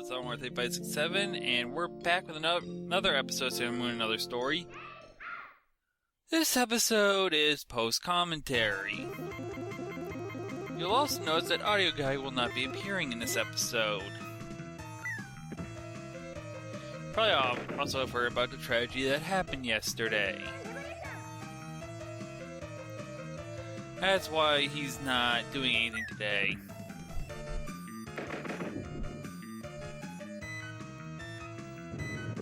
it's Unworth 8567, and we're back with another episode of Sailor Moon, Another Story. This episode is post-commentary. You'll also notice that Audio Guy will not be appearing in this episode. Probably also have heard about the tragedy that happened yesterday. That's why he's not doing anything today.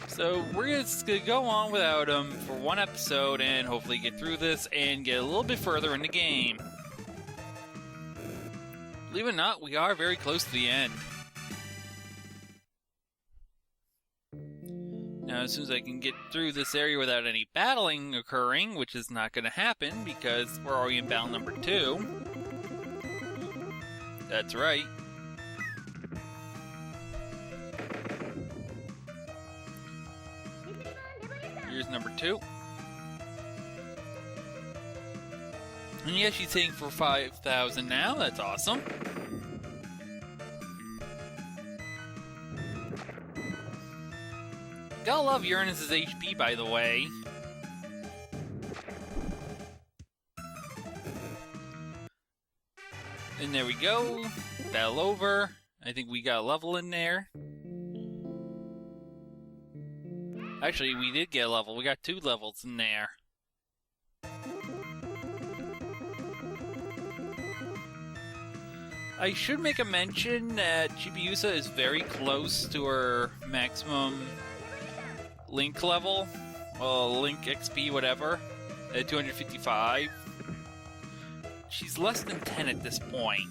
So we're just going to go on without him for one episode and hopefully get through this and get a little bit further in the game. Believe it or not, we are very close to the end. Now, as soon as I can get through this area without any battling occurring, which is not going to happen because we're already in battle number 2. That's right. Here's number 2. And yeah, she's hitting for 5,000 now. That's awesome. Gotta love Uranus's HP, by the way. And there we go. Battle over. I think we got a level in there. Actually, we did get a level. We got 2 levels in there. I should make a mention that Chibiusa is very close to her maximum Link level. Well, Link XP, whatever. At 255. She's less than 10 at this point.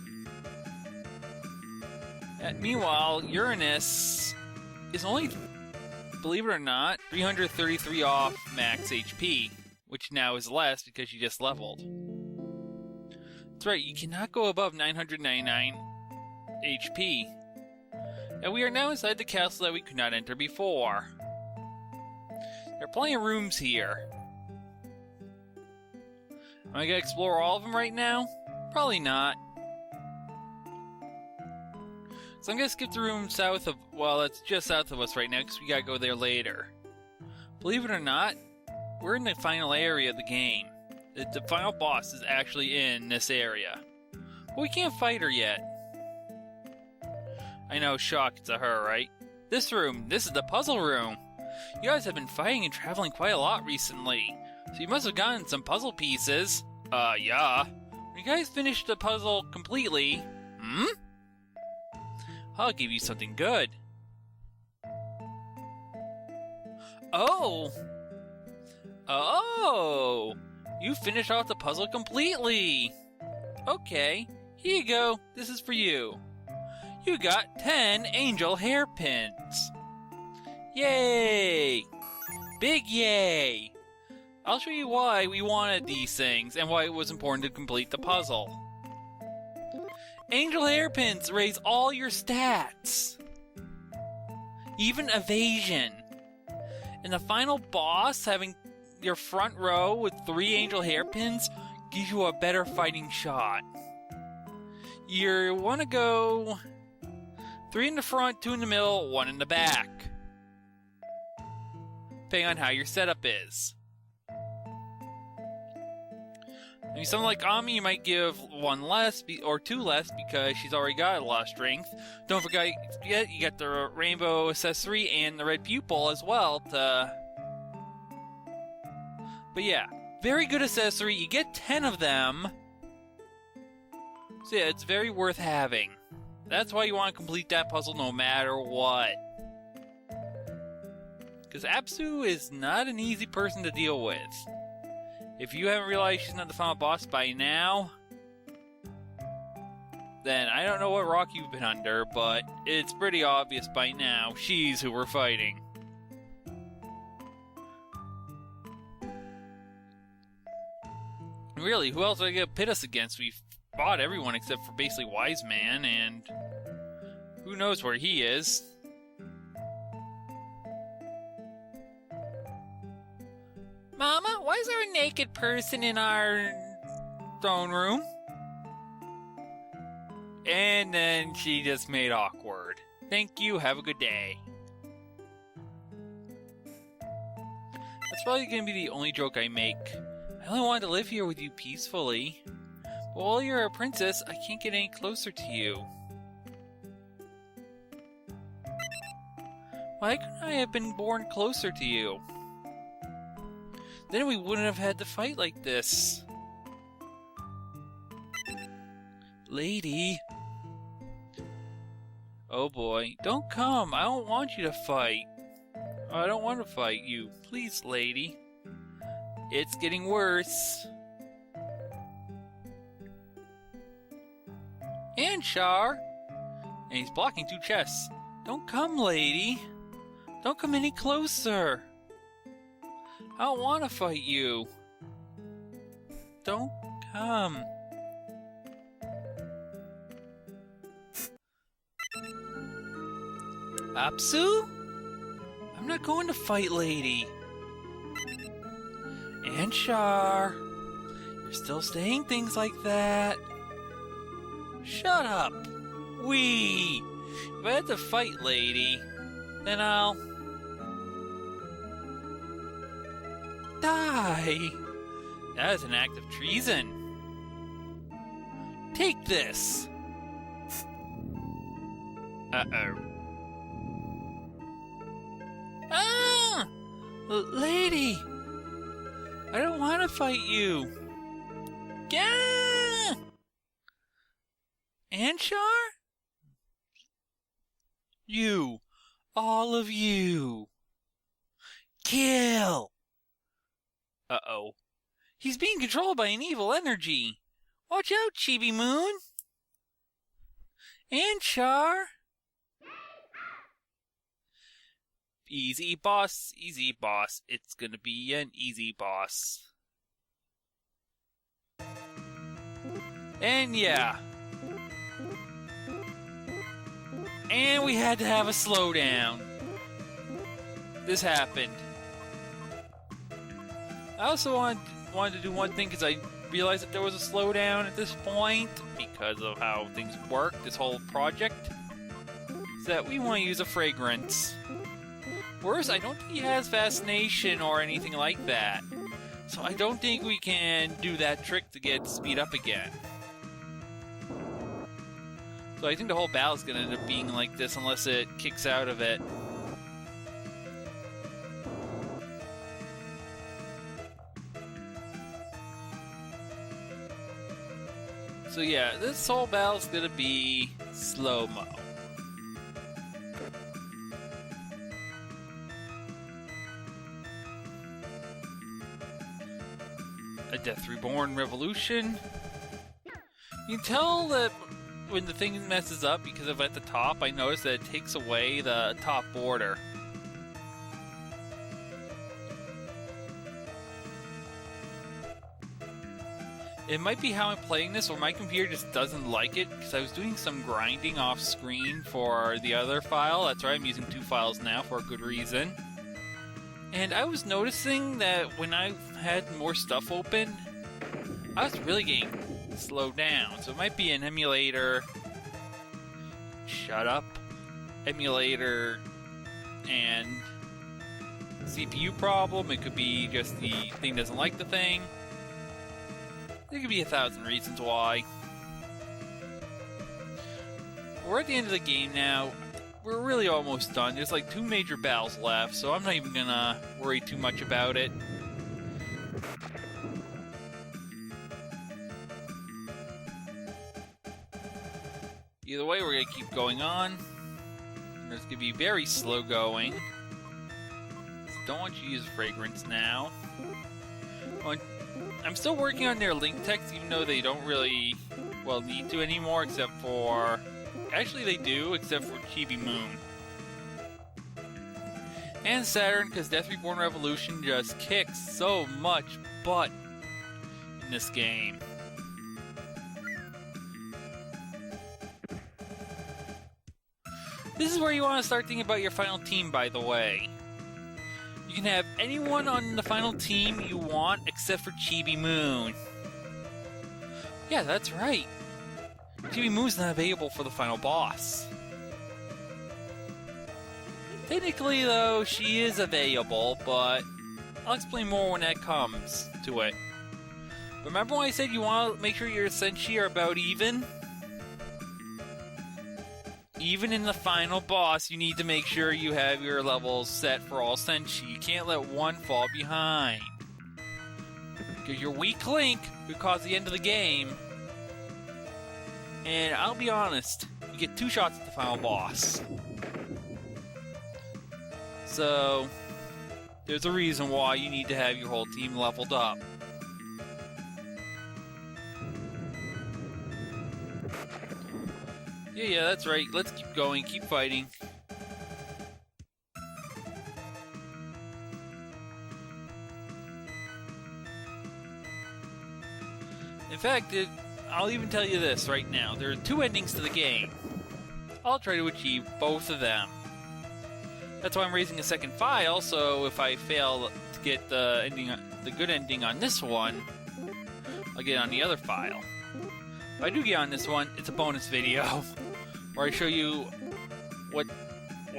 Meanwhile, Uranus is only, believe it or not, 333 off max HP, which now is less because she just leveled. That's right, you cannot go above 999 HP. And we are now inside the castle that we could not enter before. There are plenty of rooms here. Am I gonna explore all of them right now? Probably not. So I'm gonna skip the room south of, well, that's just south of us right now because we gotta go there later. Believe it or not, we're in the final area of the game. The final boss is actually in this area. But we can't fight her yet. I know, shock, it's a her, right? This room, this is the puzzle room. You guys have been fighting and traveling quite a lot recently, so you must have gotten some puzzle pieces. Yeah. When you guys finished the puzzle completely, I'll give you something good. Oh! You finished off the puzzle completely! Okay, here you go. This is for you. You got 10 angel hairpins. Yay! Big yay! I'll show you why we wanted these things and why it was important to complete the puzzle. Angel hairpins raise all your stats. Even evasion. And the final boss, having your front row with 3 angel hairpins, gives you a better fighting shot. You want to go 3 in the front, 2 in the middle, 1 in the back. Depending on how your setup is. I mean, someone like Ami, you might give 1 less, or 2 less, because she's already got a lot of strength. Don't forget, you got the rainbow accessory and the red pupil as well. But yeah, very good accessory. You get 10 of them. So yeah, it's very worth having. That's why you want to complete that puzzle no matter what. Because Apsu is not an easy person to deal with. If you haven't realized she's not the final boss by now, then I don't know what rock you've been under, but it's pretty obvious by now she's who we're fighting. Really, who else are they gonna pit us against? We've fought everyone except for basically Wise Man, and who knows where he is. Mama, why is there a naked person in our throne room? And then she just made awkward. Thank you, have a good day. That's probably gonna be the only joke I make. I only wanted to live here with you peacefully. But while you're a princess, I can't get any closer to you. Why couldn't I have been born closer to you? Then we wouldn't have had to fight like this. Lady. Oh boy, don't come. I don't want you to fight. I don't want to fight you. Please, lady. It's getting worse. Anshar! And he's blocking 2 chests. Don't come, lady. Don't come any closer. I don't want to fight you. Don't come. Apsu? I'm not going to fight, lady. Anshar, you're still saying things like that. Shut up. If I had to fight, lady, then I'll die. That is an act of treason. Take this. Uh-oh. Ah! Lady! I don't want to fight you. Gah! Anshar? You. All of you. Kill! Uh-oh. He's being controlled by an evil energy. Watch out, Chibi Moon! Anshar! Easy boss, easy boss. It's gonna be an easy boss. And yeah. And we had to have a slowdown. This happened. I also wanted to do one thing because I realized that there was a slowdown at this point because of how things work, this whole project. Is that we want to use a fragrance. Worse, I don't think he has fascination or anything like that. So I don't think we can do that trick to get speed up again. So I think the whole battle is going to end up being like this unless it kicks out of it. So yeah, this whole battle is going to be slow-mo. A Death Reborn Revolution. You can tell that when the thing messes up because of at the top, I noticed that it takes away the top border. It might be how I'm playing this, or my computer just doesn't like it, because I was doing some grinding off screen for the other file. That's right, I'm using 2 files now for a good reason. And I was noticing that when I had more stuff open, I was really getting slowed down. So it might be an emulator. Shut up. Emulator and CPU problem. It could be just the thing doesn't like the thing. There could be 1,000 reasons why. We're at the end of the game now. We're really almost done. There's like 2 major battles left, so I'm not even gonna worry too much about it. Either way, we're gonna keep going on. It's gonna be very slow going. Don't want you to use fragrance now. I'm still working on their link text, even though they don't really, well, need to anymore, except for... Actually, they do, except for Chibi Moon. And Saturn, because Death Reborn Revolution just kicks so much butt in this game. This is where you want to start thinking about your final team, by the way. You can have anyone on the final team you want, except for Chibi Moon. Yeah, that's right. Chibi Moon's not available for the final boss. Technically, though, she is available, but I'll explain more when that comes to it. Remember when I said you want to make sure your Senshi are about even? Even in the final boss, you need to make sure you have your levels set for all Senshi. You can't let one fall behind. Because your weak link could cause the end of the game. And I'll be honest, you get 2 shots at the final boss. So, there's a reason why you need to have your whole team leveled up. Yeah, that's right. Let's keep going, keep fighting. In fact, I'll even tell you this right now. There are 2 endings to the game. I'll try to achieve both of them. That's why I'm raising a second file, so if I fail to get the good ending on this one, I'll get it on the other file. If I do get on this one, it's a bonus video, where I show you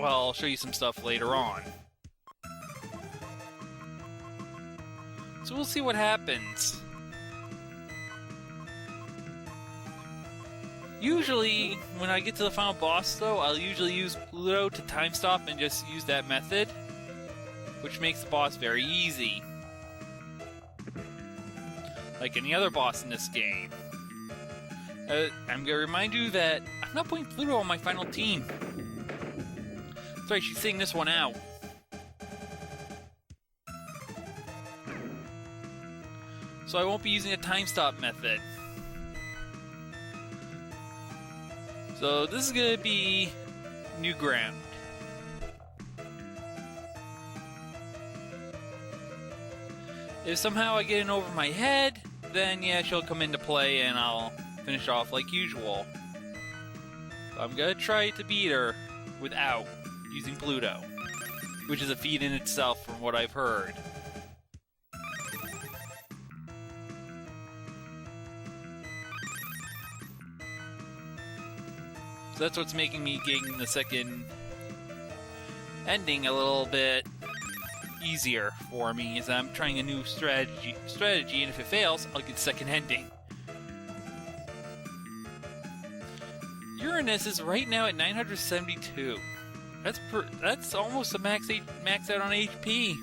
I'll show you some stuff later on. So we'll see what happens. Usually, when I get to the final boss, though, I'll usually use Pluto to time stop and just use that method, which makes the boss very easy. Like any other boss in this game. I'm gonna remind you that I'm not putting Pluto on my final team. That's right, she's sitting this one out. So I won't be using a time stop method. So this is going to be new ground. If somehow I get in over my head, then yeah, she'll come into play and I'll finish off like usual. But I'm going to try to beat her without using Pluto, which is a feat in itself from what I've heard. So that's what's making me getting the second ending a little bit easier for me, is I'm trying a new strategy, and if it fails, I'll get the second ending. Uranus is right now at 972. That's almost a max out on HP.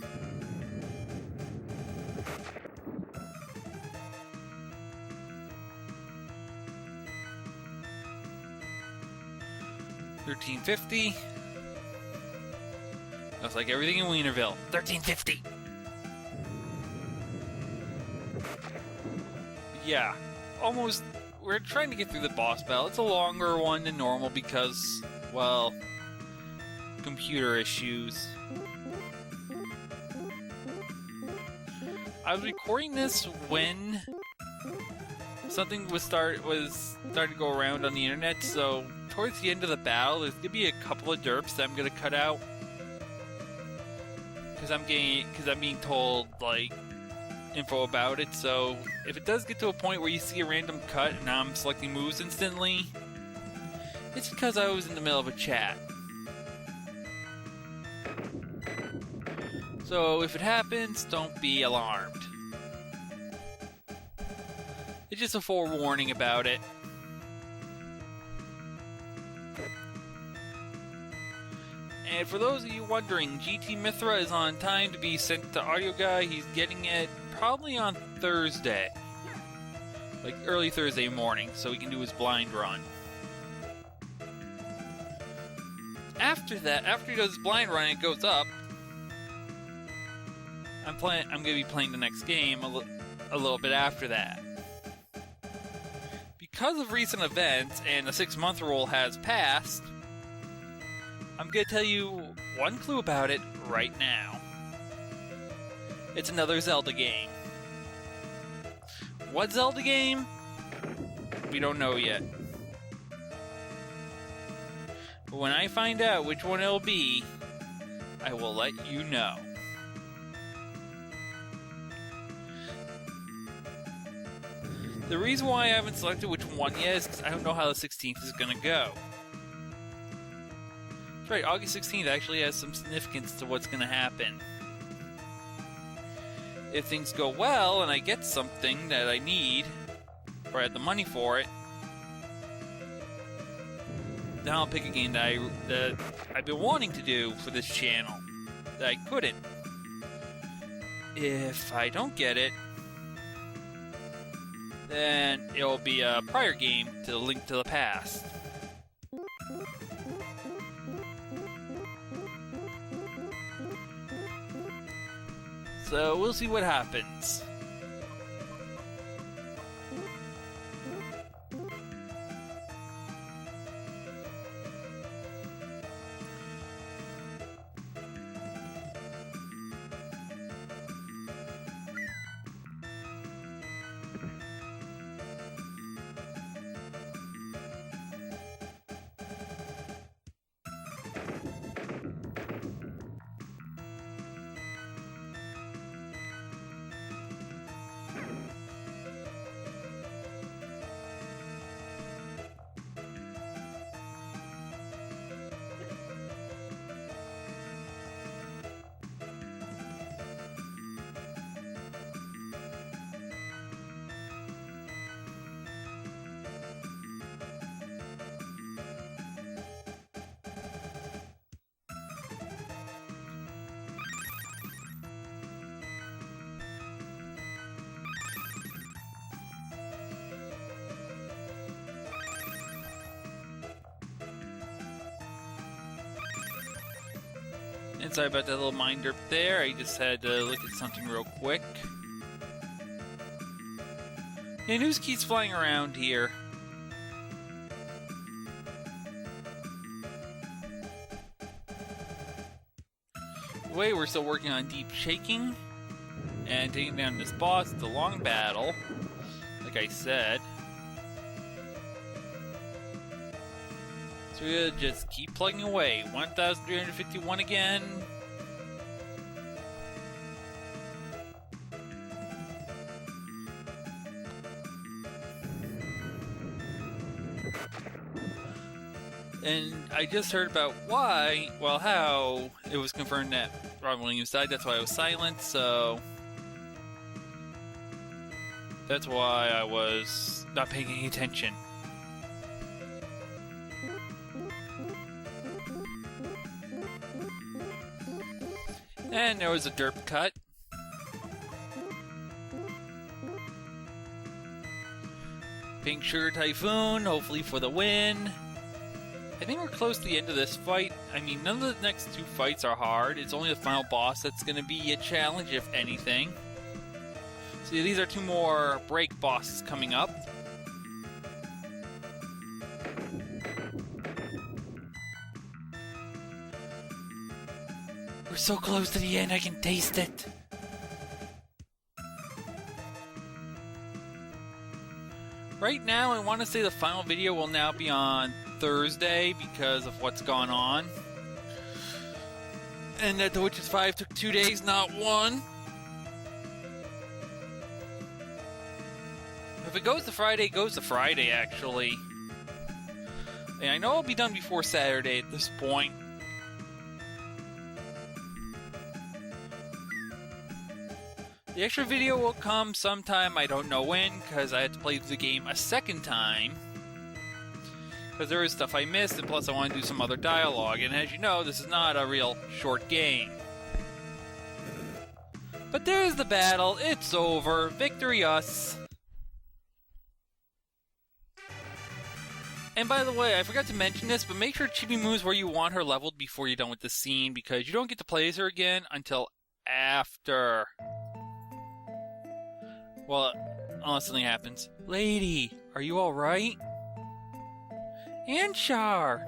$13.50. That's like everything in Wienerville. $13.50. Yeah, almost. We're trying to get through the boss battle. It's a longer one than normal because, well, computer issues. I was recording this when something was starting to go around on the internet, so towards the end of the battle, there's gonna be a couple of derps that I'm gonna cut out because I'm being told like info about it. So if it does get to a point where you see a random cut and now I'm selecting moves instantly, it's because I was in the middle of a chat. So if it happens, don't be alarmed. It's just a forewarning about it. And for those of you wondering, GT Mithra is on time to be sent to Audio Guy. He's getting it probably on Thursday. Like early Thursday morning, so he can do his blind run. After that, after he does his blind run and it goes up, I'm going to be playing the next game a little bit after that. Because of recent events and the 6-month rule has passed, I'm going to tell you one clue about it right now. It's another Zelda game. What Zelda game? We don't know yet. But when I find out which one it'll be, I will let you know. The reason why I haven't selected which one yet is because I don't know how the 16th is going to go. That's right, August 16th actually has some significance to what's going to happen. If things go well and I get something that I need, or I have the money for it, then I'll pick a game that I've been wanting to do for this channel that I couldn't. If I don't get it, then it'll be a prior game to Link to the Past. So we'll see what happens. And sorry about that little mind derp there, I just had to look at something real quick. Yeah, news keeps flying around here. Anyway, we're still working on deep shaking and taking down this boss. It's a long battle, like I said. So we'll just keep plugging away. 1,351 again. And I just heard about why, well, how it was confirmed that Robin Williams died. That's why I was silent, so that's why I was not paying any attention. And there was a derp cut. Pink Sugar Typhoon, hopefully for the win. I think we're close to the end of this fight. I mean, none of the next two fights are hard. It's only the final boss that's going to be a challenge, if anything. So these are two more break bosses coming up. We're so close to the end, I can taste it. Right now, I want to say the final video will now be on Thursday because of what's gone on. And that The Witcher's 5 took 2 days, not one. If it goes to Friday, it goes to Friday, actually. And I know I'll be done before Saturday at this point. The extra video will come sometime, I don't know when, because I had to play the game a second time. Because there is stuff I missed, and plus I want to do some other dialogue, and as you know, this is not a real short game. But there's the battle, it's over, victory us! And by the way, I forgot to mention this, but make sure Chibi moves where you want her leveled before you're done with the scene, because you don't get to play as her again until after. Well, unless something happens. Lady, are you alright? Anshar!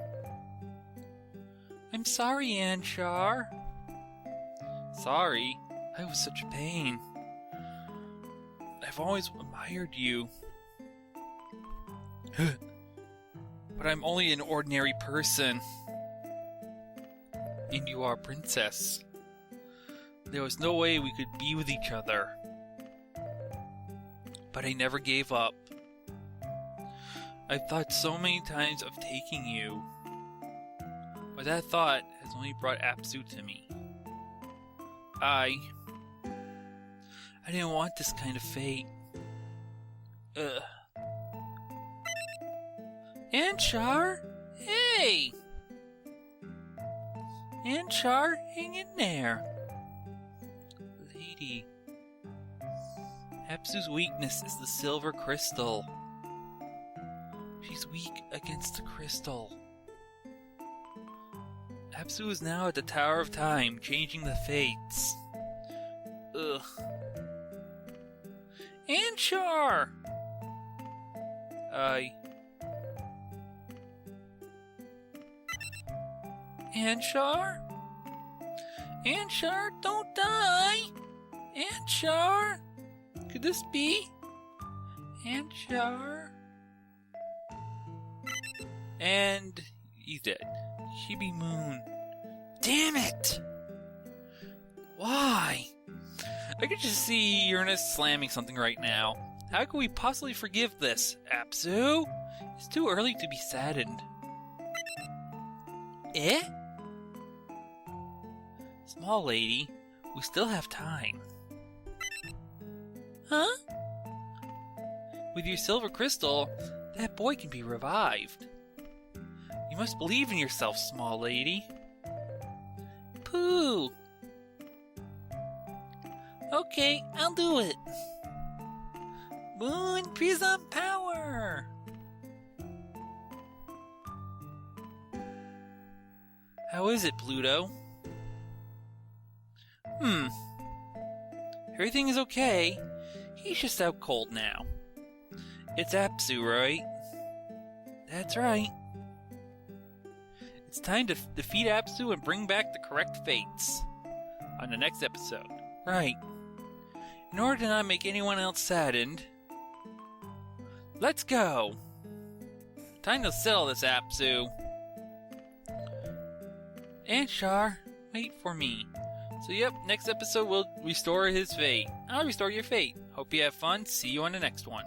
I'm sorry, Anshar. Sorry? I was such a pain. I've always admired you. But I'm only an ordinary person. And you are a princess. There was no way we could be with each other. But I never gave up. I've thought so many times of taking you. But that thought has only brought Apsu to me. I didn't want this kind of fate. Ugh. Anshar? Hey! Anshar, hang in there. Lady. Apsu's weakness is the silver crystal. She's weak against the crystal. Apsu is now at the Tower of Time, changing the fates. Ugh. Anshar! Anshar? Anshar, don't die! Anshar? Could this be? Anshar? And he's dead. Chibi Moon. Damn it! Why? I could just see Uranus slamming something right now. How could we possibly forgive this, Apsu? It's too early to be saddened. Eh? Small lady, we still have time. Huh? With your silver crystal, that boy can be revived. You must believe in yourself, small lady. Pooh! Okay, I'll do it. Moon Prism Power! How is it, Pluto? Everything is okay. He's just out cold now. It's Apsu, right? That's right. It's time to defeat Apsu and bring back the correct fates. On the next episode. Right. In order to not make anyone else saddened, let's go! Time to settle this, Apsu. Anshar, wait for me. So yep, next episode we'll restore his fate. I'll restore your fate. Hope you have fun. See you on the next one.